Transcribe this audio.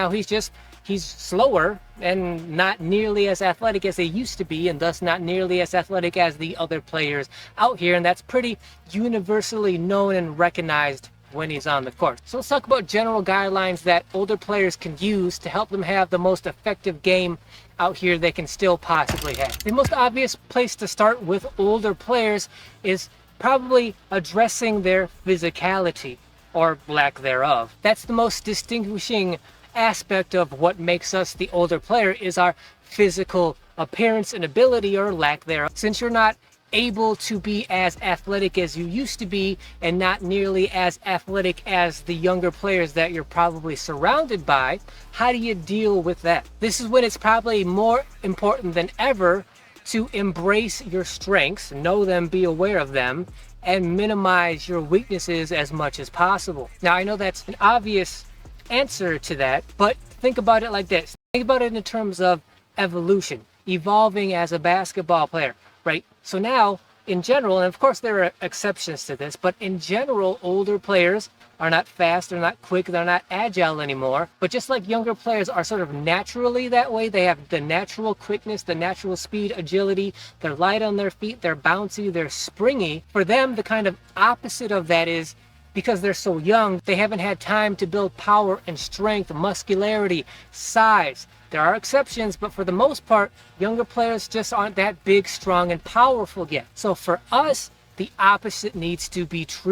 Now he's slower and not nearly as athletic as they used to be, and thus not nearly as athletic as the other players out here, and that's pretty universally known and recognized when he's on the court. So let's talk about general guidelines that older players can use to help them have the most effective game out here they can still possibly have. The most obvious place to start with older players is probably addressing their physicality, or lack thereof. That's the most distinguishing aspect of what makes us the older player, is our physical appearance and ability, or lack thereof. Since you're not able to be as athletic as you used to be, and not nearly as athletic as the younger players that you're probably surrounded by, how do you deal with that? This is when it's probably more important than ever to embrace your strengths, know them, be aware of them, and minimize your weaknesses as much as possible. Now, I know that's an obvious answer to that, but think about it like this. Think about it in terms of evolution, evolving as a basketball player, right? So now, in general, and of course there are exceptions to this, but in general, older players are not fast, they're not quick, they're not agile anymore. But just like younger players are sort of naturally that way, they have the natural quickness, the natural speed, agility, they're light on their feet, they're bouncy, they're springy. For them, the kind of opposite of that is, because they're so young, they haven't had time to build power and strength, muscularity, size. There are exceptions, but for the most part, younger players just aren't that big, strong, and powerful yet. So for us, the opposite needs to be true.